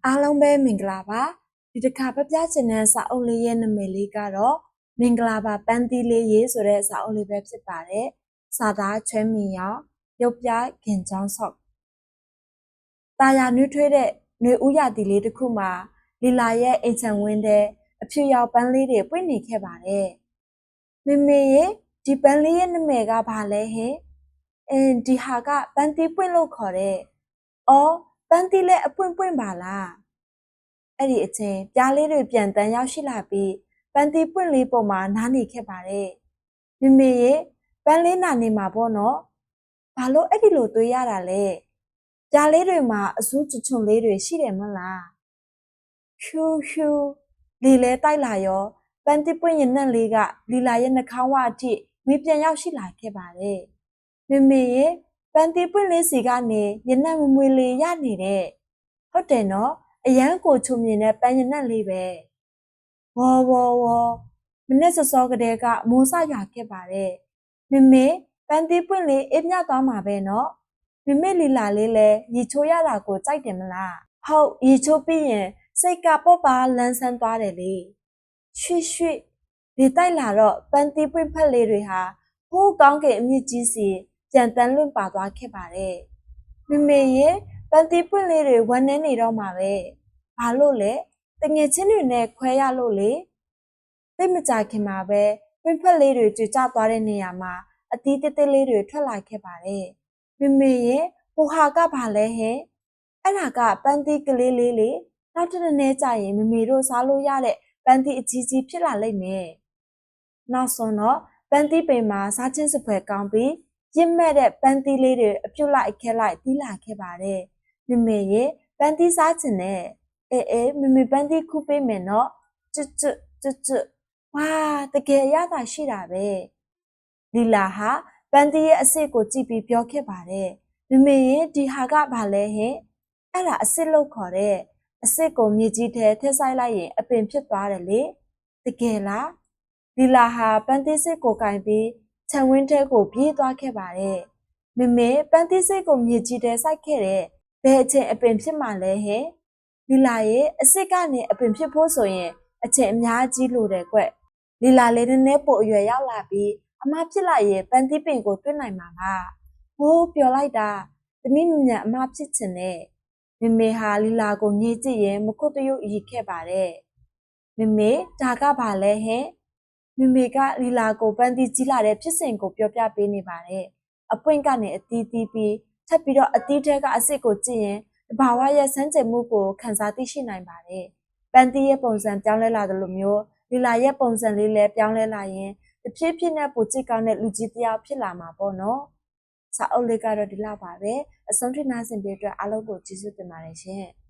အားလုံးပဲမင်္ဂလာပါဒီတစ်ခါပြပြချင်တဲ့စာအုပ်လေးရဲ့နာမည်လေးကတော့မင်္ဂလာပါပန်းသီးလေးရေးဆိုတဲ့စာအုပ်လေးပဲဖြစ်ပါတယ်စာသားချွဲမီရောက်ရုပ်ပြခင်ချောင်းဆော့တာယာနှွေးထွေးတဲ့ຫນွေဥရာသီလေးတစ်ခုမှာလီလာရဲ့အိမ်ချံဝင်းတဲ့အဖြူရောင်ပန်းလေးတွေပွင့်နေခဲ့ပါတယ်မေမေရဲ့ဒီပန်းလေးရဲ့နာမည်ကဘာလဲဟင်ဒီဟာကပန်းသီးပွင့်လို့ခေါ်တဲ့အော်ပန်းသီးလည်းအပွင့်ပွင့်ပါလားအဲ့ဒီအချိန်ပြားလေးတွေပြန်တန်းရောက်ရှိလာပြီးပန်းသီးပွင့်လေးပေါ်မှာနားနေခဲ့ပါတယ်။မေမေရဲ့ပန်းလေးနာနေမှာပေါ့နော်။ဘာလို့အဲ့ဒီလိုတွေးရတာလဲ။ပြားလေးတွေမှာအစူးချွန်လေးတွေရှိတယ်မလား။ဖြူဖြူလေလဲတိုက်လာရောပန်းသီးပွင့်ရနံ့လေးကလီလာရဲ့နှာခေါင်းဝအထိမီးပြန်ရောက်ရှိလာခဲ့ပါတယ်။မေမေရဲ့ပန်းသီးပွင့်လေးစီကနေရနံ့မမွေလေးရနေတဲ့ဟုတ်တယ်နော်။အရန်ကိုချုံမြင်တဲ့ပန်းရနံ့လေးပဲဝေါ်ဝေါ်ဝေါ်မနေ့စောစောကတည်းကမိုးစရွာခဲ့ပါတယ်မမေပန်းသီးပွင့်လေးအေးမြသွားမှာပဲနော်မမေလီလာလေးလဲရေချိုးရတာကိုကြိုက်တယ်မလားဟုတ်ရေချိုးပြီးရင်စိတ်ကပေါ့ပါလန်းဆန်းသွားတယ်လေရွှေ့ရွှေ့ဒီတိုက်လာတော့ပန်းသီးပွင့်ဖက်လေးတွေဟာဟိုးကောင်းကင်အမြင့်ကြီးစီပြန်တန်းလွင့်ပါသွားခဲ့ပါတယ်မမေရဲ့ပန်းသီးပွင့်လေးတွေဝမ်းနေနေတော့မှာပဲဘာလို့လဲတငယ်ချင်းတွေနဲ့ခွဲရလို့လေသိမကြခင်မှာပဲပွင့်ဖက်လေးတွေကြွကြသွားတဲ့နေရာမှာအသီးတစ်တစ်လေးတွေထွက်လာခဲ့ပါတယ်မမေရဲ့ဟိုဟာကဘာလဲဟင်အဲ့ဒါကပန်းသီးကလေးလေးလေနောက်တစ်နေ့ကျရင်မမေတို့စားလို့ရတဲ့ပန်းသီးအကြီးကြီးဖြစ်လာလိမ့်မယ်နောက်ဆုံးတော့ပန်းသီးပင်မှာစားချင်းစပွဲကောင်းပြီးရင့်မဲ့တဲ့ပန်းသီးလေးတွေအပြုတ်လိုက်ခဲလိုက်တီးလာခဲ့ပါတယ်မမေရဲ့ပန်းသီးစားချင်တဲ့အေးမမေပန်းသီးခုပေးမယ်နော်ကျွတ်ကျွတ်ကျွတ်ကျွတ်ဝါတကယ်ရတာရှိတာပဲလီလာဟာပန်းသီးရဲ့အစ်စ်ကိုကြည့်ပြီးပြောခဲ့ပါတယ်မမေရဲ့ဒီဟာကဘာလဲဟင်အဲ့ဒါအစ်စ်လို့ခေါ်တဲ့အစ်စ်ကိုမြေကြီးထဲထည့်ဆိုင်လိုက်ရင်အပင်ဖြစ်သွားတယ်လေတကယ်လားလီလာဟာပန်းသီးစစ်ကိုကင်ပြီးခြံဝင်းထဲကိုပြေးသွားခဲ့ပါတယ်မမေပန်းသီးစစ်ကိုမြေကြီးထဲစိုက်ခဲ့တဲ့ဘယ်အချိန်အပင်ဖြစ်မှလဲဟင်လီလာရဲ့အစ်စ်ကနေအပင်ဖြစ်ဖို့ဆိုရင်အချိန်အများကြီးလိုတယ်ကွလီလာလေးနည်းနည်းပိုအရွယ်ရောက်လာပြီးအမဖြစ်လိုက်ရင်ပန်းသီးပင်ကိုတွေ့နိုင်မှာပါဟိုးပျော်လိုက်တာသမီးမြတ်အမဖြစ်ချင်တဲ့မမေဟာလီလာကိုညှိကြည့်ရင်မခုတ်တရုပ်ရီခဲ့ပါတယ်မမေဒါကဘာလဲဟင်မမေကလီလာကိုပန်းသီးကြီးလာတဲ့ဖြစ်စဉ်ကိုပြောပြပေးနေပါတယ်အပွင့်ကနေအသီးသီးပြီးထပ်ပြီးတော့အသီးထဲကအစ်စ်ကိုကြည့်ရင်တဘာဝရဲ့စမ်းကြယ်မှုကိုခန်းစားသိရှိနိုင်ပါတယ်။ပန်းသီးရဲ့ပုံစံပြောင်းလဲလာတယ်လို့မျိုးလီလာရဲ့ပုံစံလေးလည်းပြောင်းလဲလာရင်တဖြည်းဖြည်းနဲ့ပိုချစ်ကောင်းတဲ့လူကြီးတစ်ယောက်ဖြစ်လာမှာပေါ့နော်။စာအုပ်လေးကတော့ဒီလောက်ပါပဲ။အဆုံးထိနားဆင်ပေးအတွက်အားလုံးကိုကျေးဇူးတင်ပါတယ်ရှင်။